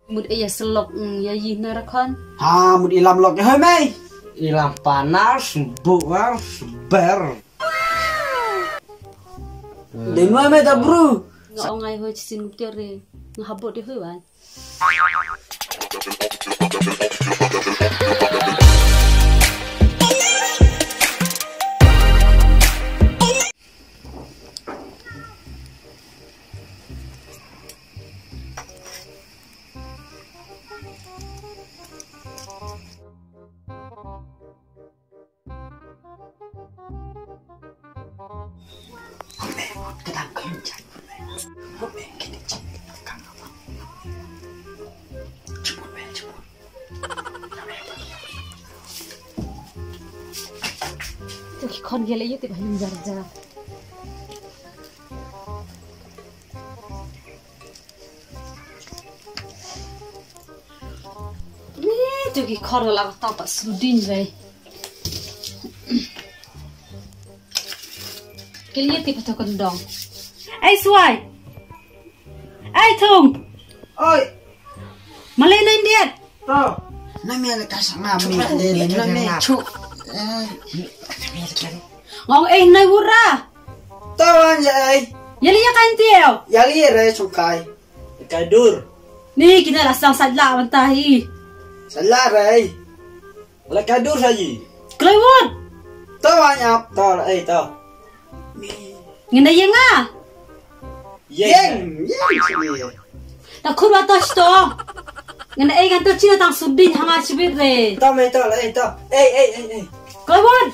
Một iya selok ya yina rakon. Ha, một ilam lok ya hơi mày. Ilam panas, buang, ber. Đến mới mày ta bro. Ngọ ngay hơi xin tiêu re. Nghabot đi hơi bạn. Cái thằng khuyên chạy hôm nay cái định chạy căng không chụp một về chụp một Tôi khi con kia lấy thì phải nhìn ra. Tôi khi con là tao bắt sudin vậy. Cái liệt thì phải cho con đong. Ai xoay? Ai thùng? ơi Mà lên lên điện. tao nay mẹ là cái sáng nào mẹ lên nay mẹ chụp Ngong ấy này vút ra. tao anh vậy Vậy là cái tiêu. ya li re chụp cái dur Nih kita lah sang sajla mentahi. salah re là cái dur sao gì Kelewat. tao anh áp tao là ấy tao Ngena yang ah. Yang Tak kurang atas tu. Ngena ay kan tu Cina tang sudin hanga cibir re. tao mày tao là ấy tao ê Kelewat.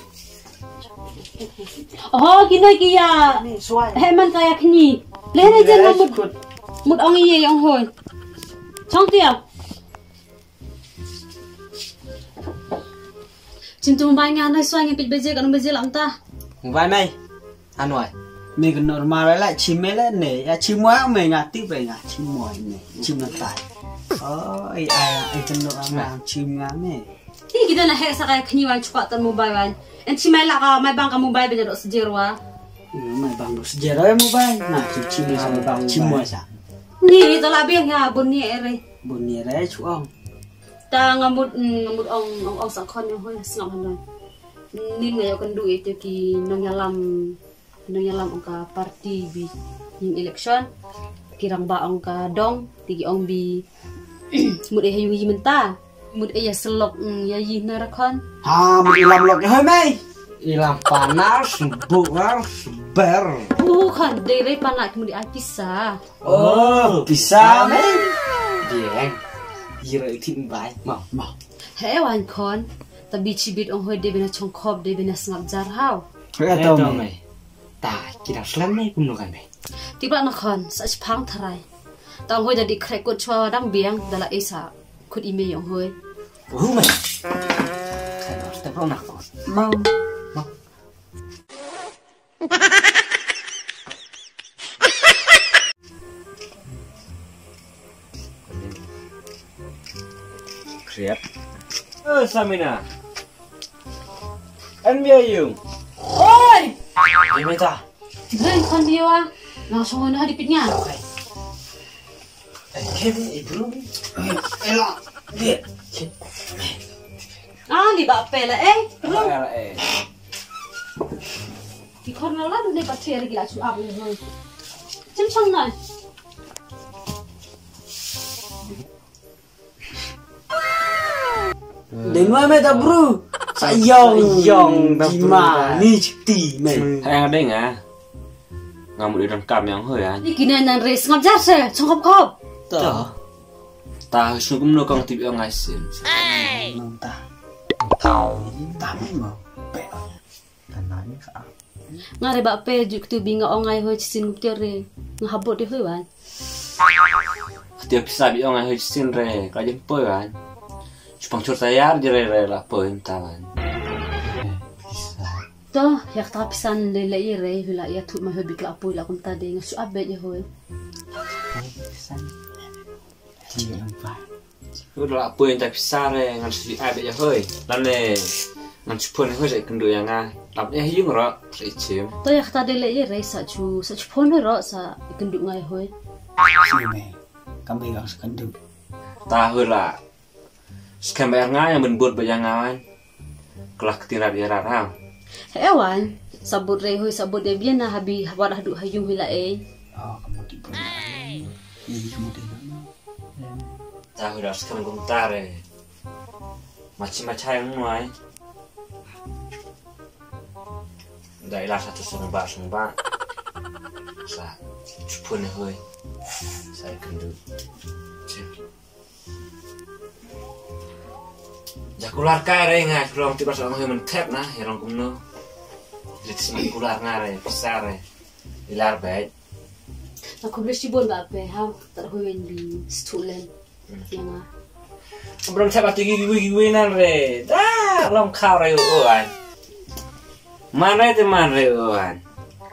Oh kini kia. xoay Heman kaya kini. Lene jangan mut ong iye yang hoi. Chong tiap. Cintu mai ngan hai soang ngepit beje kan beje lam ta. Vai mày, ăn rồi. mình còn normal lại chim mấy lên này chim quá mày ngạt tiếp về ngạt chim mồi này chim nó tài ai chân nó làm chim ngán này Ini kita nak hek sakai kini wan cepat tan mobile wan. Enti mai lah ka mai bang ka mobile be jadok sejerwa. mày bằng đồ sejarah ya mobile nah chim này sama bằng chim mồi sao Ni to la beng ya bun ni ere. buồn đấy chú ông Ta ngamut ong sakon yang hoi sngam handan. Ni ngayo kan duit te ki nong yalam ong party bi ning election. Kirang ba ong ka dong tigi ong bi mut e hayu yi menta. Mut e ya selok ya yina rakon. ha một ilam lok ya hơi mày Ilam panas, buang, ber. Bukan dari panak mut ai pisah. bisa mày Điền. Dira thịnh vải. mau Hei wan kon. Tapi cibit ong hoi de bena chongkop de bena sngap jar hau. cái Tao tao mày mày. Ta kira slam này cũng nukan mày. Tiba nak kon sach phang tharai. Tang hoi jadi krek kot chwa dang biang dala esa khut ime yong hoi. Mày. Khai đó tao không nạc con. mau Kriap. Samina. Anh bia dùng. Oi! Đi mày ta. Tiba kon dia wa. Langsung hoi na dipit nya. Kevin, belum. Ela dia Ah, di ba pe la belum. Di kon la du ne ba ther gila chu ab hoi. Chim chang nai. đến mới mày ta bro sai yong mà ni chiti mày Hai anh đây ngà. Ngà một đứa đàn cam yang hơi anh. Ni kina nan res ngap jar se chongkop kop. Tao. Ta xuống cũng nô con tìm yêu ngay xin. nông ta mấy mà bẹ ta nói như sao Ngare ba pe juk tu binga ongai hoi sin muktir re. Nghabot de hoi wan. Tiap bisa bi orang hơi xin re, kajen poi kan. Cupang cur tayar jere lah poi tawan. To yak ta pisan le le re hula ya thut ma hoi bikla poi la kun ta de ngasu abe je hoi. thì làm phải Udah poi tak bisa re, ngan sudah abe je hoi. Lalu ngan cupon hoi saya kendu yang ah. Lapnya hiung ro, tericim. To yak ta de le re sa chu phone hoi ro sa kenduk ngai hoi. gì mày kami gak sekendu tahu lah. Sekarang bayar ngai yang menbut bayangan. Kelah ketinat dia rarang. Hewan, sabut rehoy sabut dia biar na habi wadah duk hayung hila Oh, kamu tiba. Ini kamu tiba. Tahu dah sekarang guntar macam-macam yang mulai. Dailah satu sumba. Sa pun hoy. Saya kendu. Jakular kare ngai kurang tiba sama hoy mentep nah, yang kumno. Jadi sini kular ngare besar ilar baik. Aku beli sibon ba pe ha terhoy di stulen. Yang Belum siapa tinggi giwi-giwinan re. Dah long kau re uan. Mana itu mana re uan.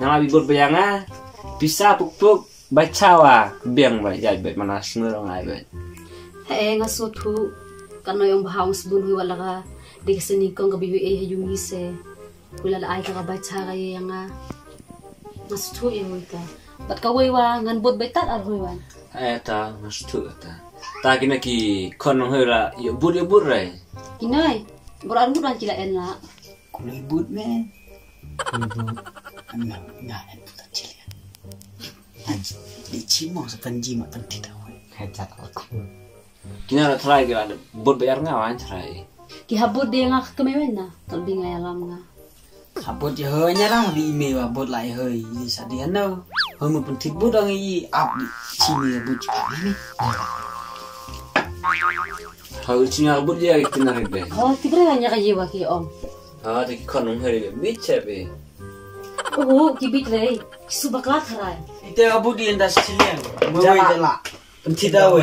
Nang abi bot bayanga bisa puk-puk bacawa biang ba jai bet mana semurong ai bet. Ngasutu kano yung bahang sebun hui wala ka di kesini kong kabiwi hayung ise. Wala la ay ka baca kaya yang ngasutu yung ita. Bat kawai wa ngan bot betat ar hui wan. Ta ngasutu ta. Ta kena ki kon hoi la yo bud re. Kinai, boran buran kila enla. Kulai but me. Enggak putar cilik. Anjing, di cimo sepanji mak penting tahu. Hecat aku. Kina la try ke ada bud bayar ngawan try. Ki habut dia ngak kemewen na, kalbi ngai alam nga. Habut je heunya lah di email habut lai heu. Di sadiano. Heu mu penting but ang i up di cimi but ni. Hau cinya bud dia kena rebe. Oh, tibre hanya kaya wa ki om. Ah, di kon hoi biche be. Oh, ki bitre, subaklat harai. Itu habut di endas cilian. Mau je lah. Penting tahu.